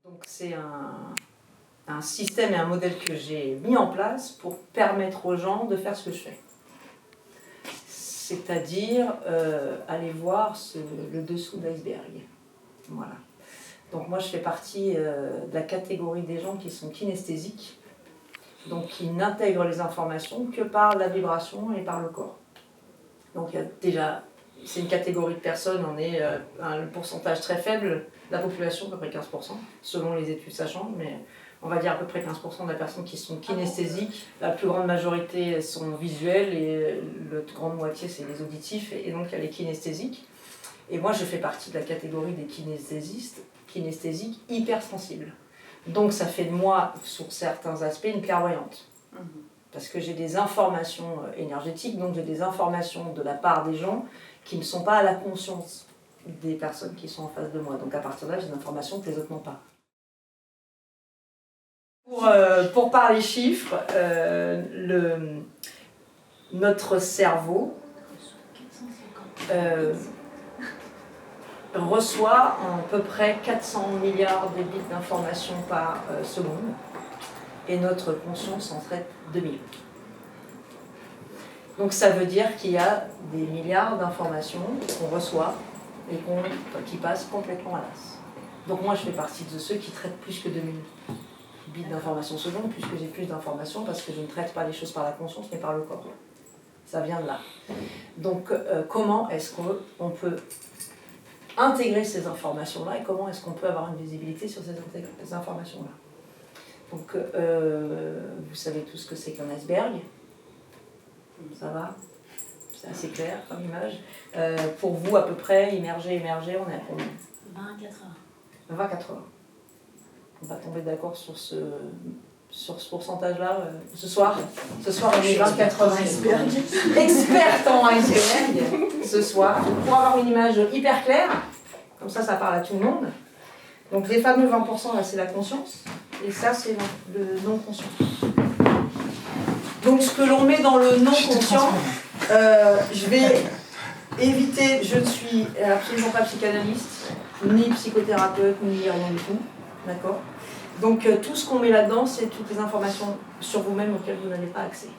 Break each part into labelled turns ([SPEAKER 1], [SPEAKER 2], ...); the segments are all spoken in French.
[SPEAKER 1] Donc c'est un système et un modèle que j'ai mis en place pour permettre aux gens de faire ce que je fais. C'est-à-dire aller voir le dessous de l'iceberg. Voilà. Donc moi je fais partie de la catégorie des gens qui sont kinesthésiques, donc qui n'intègrent les informations que par la vibration et par le corps. Donc il y a déjà, c'est une catégorie de personnes, on est un pourcentage très faible de la population, à peu près 15%, selon les études ça change, mais on va dire à peu près 15% de la personne qui sont kinesthésiques. La plus grande majorité sont visuelles et la grande moitié c'est les auditifs et donc il y a les kinesthésiques. Et moi je fais partie de la catégorie des kinesthésiques hypersensibles. Donc ça fait de moi, sur certains aspects, une clairvoyante. Parce que j'ai des informations énergétiques, donc j'ai des informations de la part des gens qui ne sont pas à la conscience des personnes qui sont en face de moi. Donc à partir de là, j'ai des informations que les autres n'ont pas. Pour parler chiffres, notre cerveau reçoit à peu près 400 milliards de bits d'informations par seconde et notre conscience en traite 2000. Donc ça veut dire qu'il y a des milliards d'informations qu'on reçoit et qui passent complètement à l'as. Donc moi je fais partie de ceux qui traitent plus que 2000 bits d'informations secondes, puisque j'ai plus d'informations parce que je ne traite pas les choses par la conscience mais par le corps. Ça vient de là. Donc comment est-ce qu'on peut intégrer ces informations-là et comment est-ce qu'on peut avoir une visibilité sur ces informations-là? Donc vous savez tout ce que c'est qu'un iceberg. Ça va? C'est assez clair comme image. Pour vous, à peu près, immergé, on est à combien?
[SPEAKER 2] 20 à 4 heures.
[SPEAKER 1] 20 à 4 heures. On va tomber d'accord sur ce pourcentage-là ce soir. Ce soir, on est 24 heures iceberg. Experte en iceberg, ce soir. Pour avoir une image hyper claire, comme ça parle à tout le monde. Donc les fameux 20%, là, c'est la conscience. Et ça, c'est le non-conscient. Donc ce que l'on met dans le non-conscient, je vais éviter, je ne suis absolument pas psychanalyste, ni psychothérapeute, ni rien du tout, d'accord? Donc tout ce qu'on met là-dedans, c'est toutes les informations sur vous-même auxquelles vous n'avez pas accès.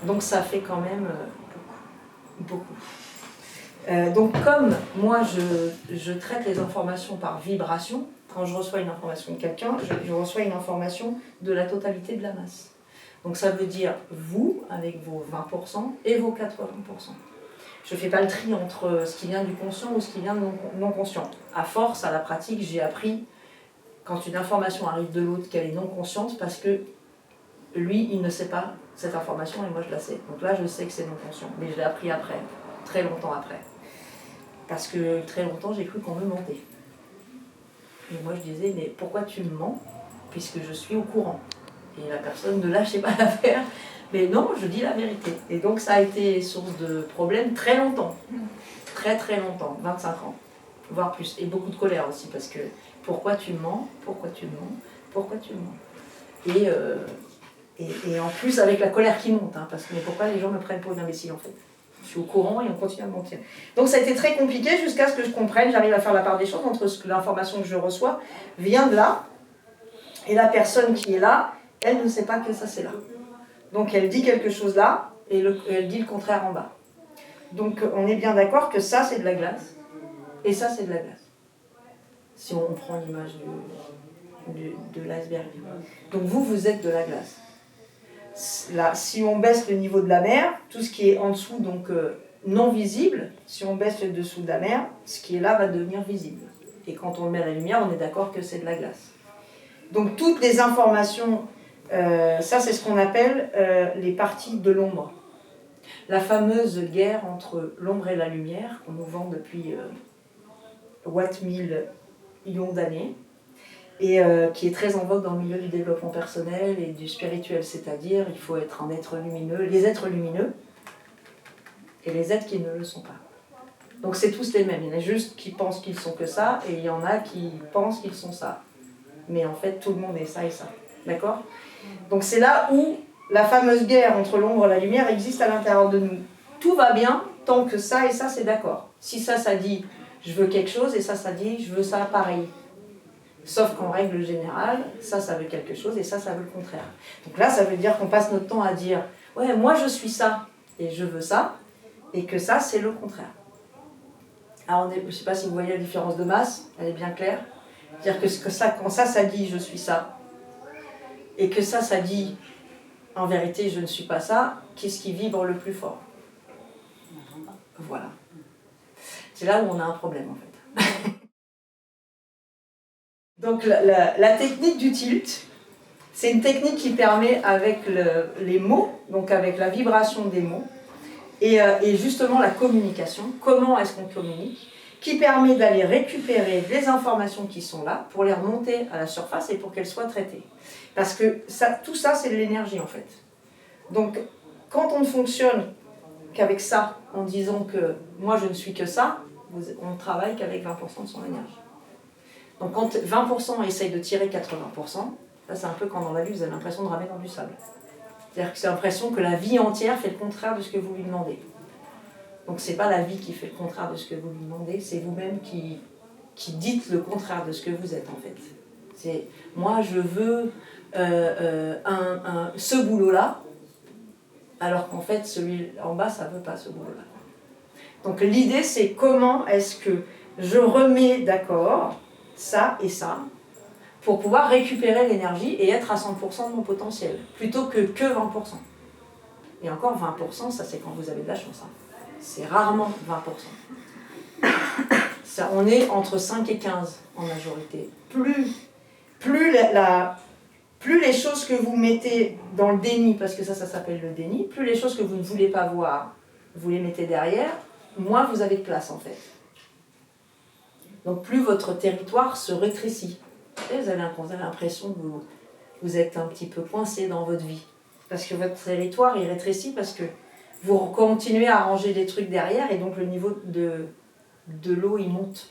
[SPEAKER 1] Donc ça fait quand même beaucoup. Donc comme moi je traite les informations par vibration, quand je reçois une information de quelqu'un, je reçois une information de la totalité de la masse. Donc ça veut dire vous, avec vos 20% et vos 80%. Je ne fais pas le tri entre ce qui vient du conscient ou ce qui vient du non conscient. À force, à la pratique, j'ai appris, quand une information arrive de l'autre, qu'elle est non consciente, parce que lui, il ne sait pas cette information et moi je la sais. Donc là, je sais que c'est non conscient. Mais je l'ai appris après, très longtemps après. Parce que très longtemps, j'ai cru qu'on me mentait. Et moi, je disais, mais pourquoi tu me mens? Puisque je suis au courant. Et la personne ne lâchait pas l'affaire. Mais non, je dis la vérité. Et donc ça a été source de problèmes très longtemps. Très très longtemps, 25 ans, voire plus. Et beaucoup de colère aussi, parce que pourquoi tu mens? Pourquoi tu mens? Pourquoi tu mens? Et en plus avec la colère qui monte, hein, parce que mais pourquoi les gens me prennent pour une imbécile en fait? Je suis au courant et on continue à me mentir. Donc ça a été très compliqué jusqu'à ce que je comprenne, j'arrive à faire la part des choses entre l'information que je reçois vient de là, et la personne qui est là, elle ne sait pas que ça c'est là. Donc elle dit quelque chose là, et elle dit le contraire en bas. Donc on est bien d'accord que ça c'est de la glace, et ça c'est de la glace. Si on prend l'image de l'iceberg. Donc vous êtes de la glace. Là, si on baisse le niveau de la mer, tout ce qui est en dessous, donc non visible, si on baisse le dessous de la mer, ce qui est là va devenir visible. Et quand on le met à la lumière, on est d'accord que c'est de la glace. Donc toutes les informations, ça c'est ce qu'on appelle les parties de l'ombre. La fameuse guerre entre l'ombre et la lumière, qu'on nous vend depuis Watt 1000 millions d'années, et qui est très en vogue dans le milieu du développement personnel et du spirituel, c'est-à-dire il faut être un être lumineux, les êtres lumineux, et les êtres qui ne le sont pas. Donc c'est tous les mêmes, il y en a juste qui pensent qu'ils sont que ça, et il y en a qui pensent qu'ils sont ça. Mais en fait, tout le monde est ça et ça. D'accord? Donc c'est là où la fameuse guerre entre l'ombre et la lumière existe à l'intérieur de nous. Tout va bien tant que ça et ça, c'est d'accord. Si ça dit « je veux quelque chose » et ça dit « je veux ça pareil ». Sauf qu'en règle générale, ça veut quelque chose et ça veut le contraire. Donc là, ça veut dire qu'on passe notre temps à dire « Ouais, moi je suis ça et je veux ça » et que ça, c'est le contraire. Alors, je ne sais pas si vous voyez la différence de masse, elle est bien claire. C'est-à-dire que ça, quand ça dit « je suis ça » et que ça dit « en vérité, je ne suis pas ça », qu'est-ce qui vibre le plus fort? Voilà. C'est là où on a un problème, en fait. Donc, la technique du tilt, c'est une technique qui permet, avec les mots, donc avec la vibration des mots, et justement la communication, comment est-ce qu'on communique, qui permet d'aller récupérer les informations qui sont là pour les remonter à la surface et pour qu'elles soient traitées. Parce que tout ça, c'est de l'énergie, en fait. Donc, quand on ne fonctionne qu'avec ça, en disant que moi je ne suis que ça, on ne travaille qu'avec 20% de son énergie. Donc quand 20% essaye de tirer 80%, là c'est un peu quand dans la vie vous avez l'impression de ramer dans du sable. C'est-à-dire que c'est l'impression que la vie entière fait le contraire de ce que vous lui demandez. Donc c'est pas la vie qui fait le contraire de ce que vous lui demandez, c'est vous-même qui dites le contraire de ce que vous êtes en fait. C'est moi je veux ce boulot-là, alors qu'en fait, celui en bas, ça ne veut pas ce boulot-là. Donc l'idée, c'est comment est-ce que je remets d'accord ça et ça pour pouvoir récupérer l'énergie et être à 100% de mon potentiel, plutôt que 20%. Et encore 20%, ça c'est quand vous avez de la chance. Hein. C'est rarement 20%. Ça, on est entre 5 et 15 en majorité. Plus les choses que vous mettez dans le déni, parce que ça s'appelle le déni, plus les choses que vous ne voulez pas voir, vous les mettez derrière, moins vous avez de place en fait. Donc plus votre territoire se rétrécit. Et vous avez l'impression que vous êtes un petit peu coincé dans votre vie. Parce que votre territoire il rétrécit parce que vous continuez à ranger des trucs derrière et donc le niveau de l'eau il monte.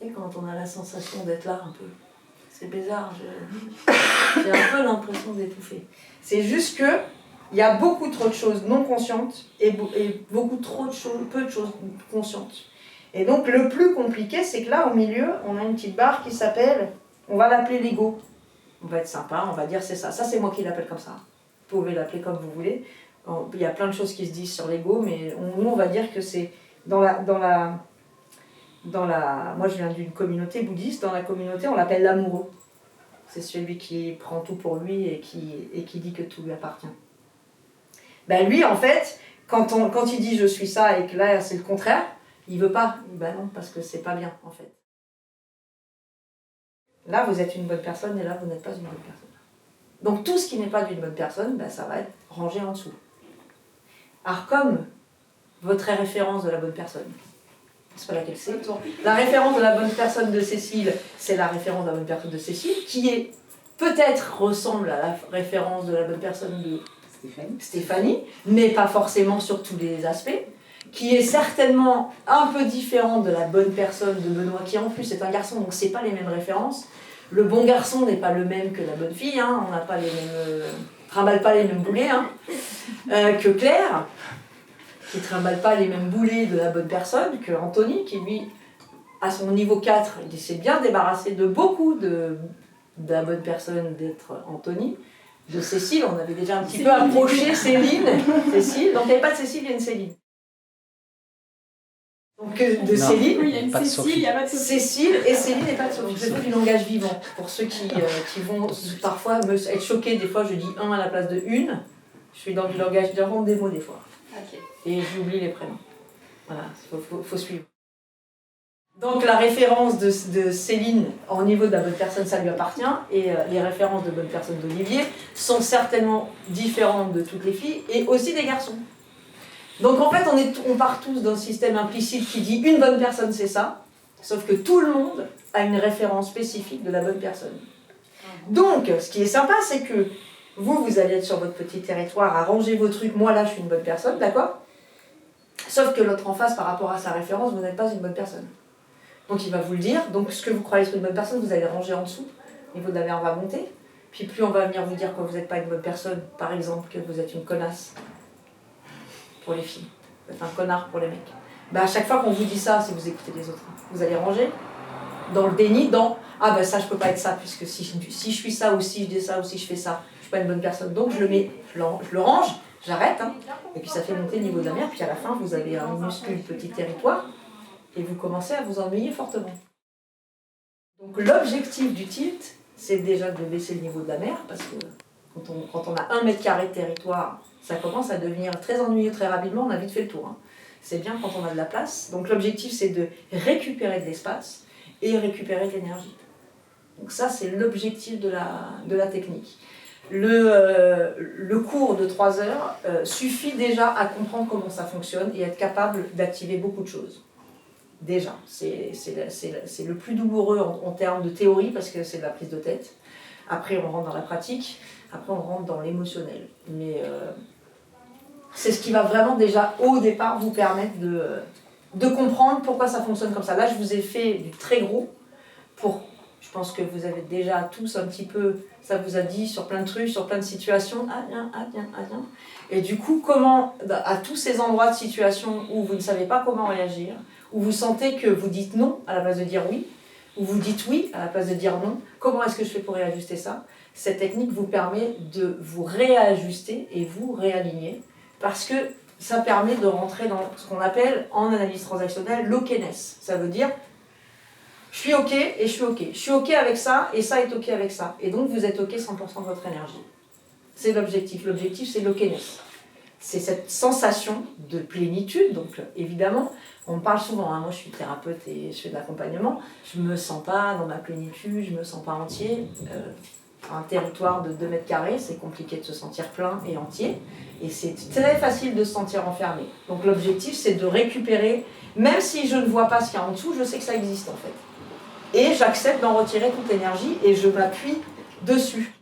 [SPEAKER 1] Et quand on a la sensation d'être là un peu. C'est bizarre, j'ai un peu l'impression d'étouffer. C'est juste que il y a beaucoup trop de choses non conscientes et beaucoup trop de choses, peu de choses conscientes. Et donc le plus compliqué, c'est que là au milieu, on a une petite barre qui s'appelle, on va l'appeler l'ego. On va être sympa, on va dire c'est ça. Ça c'est moi qui l'appelle comme ça. Vous pouvez l'appeler comme vous voulez. Il y a plein de choses qui se disent sur l'ego, mais nous on va dire que c'est moi je viens d'une communauté bouddhiste, dans la communauté on l'appelle l'amoureux. C'est celui qui prend tout pour lui et qui dit que tout lui appartient. Ben lui en fait, quand il dit je suis ça et que là c'est le contraire, il veut pas. Ben non, parce que c'est pas bien en fait. Là vous êtes une bonne personne et là vous n'êtes pas une bonne personne. Donc tout ce qui n'est pas d'une bonne personne, ben, ça va être rangé en dessous. Alors comme votre référence de la bonne personne, c'est pas laquelle c'est. La référence de la bonne personne de Cécile, c'est la référence de la bonne personne de Cécile, qui est peut-être ressemble à la référence de la bonne personne de Stéphanie, mais pas forcément sur tous les aspects, qui est certainement un peu différente de la bonne personne de Benoît, qui en plus est un garçon, donc c'est pas les mêmes références. Le bon garçon n'est pas le même que la bonne fille, hein, on n'a pas les mêmes, trimballe pas les mêmes boulets, hein, que Claire, qui ne trimballe pas les mêmes boulets de la bonne personne, que Anthony, qui lui, à son niveau 4, il s'est bien débarrassé de beaucoup de la bonne personne d'être Anthony. De Cécile, on avait déjà un petit peu approché Céline. Cécile, donc il n'y avait pas de Cécile, il y a une Céline. Donc de Céline,
[SPEAKER 2] oui, il y a une Cécile, il n'y a pas de Sophie.
[SPEAKER 1] Cécile et Céline et pas de Sophie. Je fais du langage vivant. Pour ceux qui vont parfois être choqués, des fois je dis un à la place de une. Je suis dans du langage, j'invente des mots des fois.
[SPEAKER 2] Okay.
[SPEAKER 1] Et j'oublie les prénoms. Voilà, faut suivre. Donc la référence de Céline au niveau de la bonne personne, ça lui appartient, et les références de bonne personne d'Olivier sont certainement différentes de toutes les filles, et aussi des garçons. Donc en fait, on part tous d'un système implicite qui dit une bonne personne c'est ça, sauf que tout le monde a une référence spécifique de la bonne personne. Donc, ce qui est sympa, c'est que vous allez être sur votre petit territoire à ranger vos trucs, moi là je suis une bonne personne, d'accord ? Sauf que l'autre en face, par rapport à sa référence, vous n'êtes pas une bonne personne. Donc il va vous le dire, donc ce que vous croyez être une bonne personne, vous allez ranger en dessous, au niveau de la mer va monter, puis plus on va venir vous dire que vous n'êtes pas une bonne personne, par exemple que vous êtes une connasse pour les filles, vous êtes un connard pour les mecs. Ben à chaque fois qu'on vous dit ça, si vous écoutez les autres, vous allez ranger, dans le déni, dans « Ah ben ça, je peux pas être ça, puisque si je suis ça, ou si je dis ça, ou si je fais ça, je suis pas une bonne personne. » Donc je le range, j'arrête, hein, et puis ça fait monter le niveau de la mer, puis à la fin, vous avez un minuscule petit territoire, et vous commencez à vous ennuyer fortement. Donc l'objectif du tilt, c'est déjà de baisser le niveau de la mer, parce que quand on a 1 mètre carré de territoire, ça commence à devenir très ennuyeux très rapidement, on a vite fait le tour. Hein. C'est bien quand on a de la place. Donc l'objectif, c'est de récupérer de l'espace et récupérer de l'énergie. Donc ça, c'est l'objectif de la technique. Le cours de 3 heures suffit déjà à comprendre comment ça fonctionne et être capable d'activer beaucoup de choses. Déjà, c'est le plus douloureux en termes de théorie parce que c'est de la prise de tête. Après, on rentre dans la pratique. Après, on rentre dans l'émotionnel. Mais c'est ce qui va vraiment déjà, au départ, vous permettre de comprendre pourquoi ça fonctionne comme ça. Là, je vous ai fait du très gros je pense que vous avez déjà tous un petit peu, ça vous a dit sur plein de trucs, sur plein de situations, ah bien. Et du coup, comment, à tous ces endroits de situation où vous ne savez pas comment réagir, où vous sentez que vous dites non à la place de dire oui, où vous dites oui à la place de dire non, comment est-ce que je fais pour réajuster ça? Cette technique vous permet de vous réajuster et vous réaligner, parce que ça permet de rentrer dans ce qu'on appelle en analyse transactionnelle l'okness. Ça veut dire je suis ok et je suis ok. Je suis ok avec ça et ça est ok avec ça. Et donc vous êtes ok 100% de votre énergie. C'est l'objectif. L'objectif, c'est l'okness. C'est cette sensation de plénitude. Donc évidemment, on me parle souvent. Hein, moi, je suis thérapeute et je fais de l'accompagnement. Je ne me sens pas dans ma plénitude, je ne me sens pas entier. Un territoire de 2 mètres carrés, c'est compliqué de se sentir plein et entier. Et c'est très facile de se sentir enfermé. Donc l'objectif, c'est de récupérer, même si je ne vois pas ce qu'il y a en dessous, je sais que ça existe en fait. Et j'accepte d'en retirer toute l'énergie et je m'appuie dessus.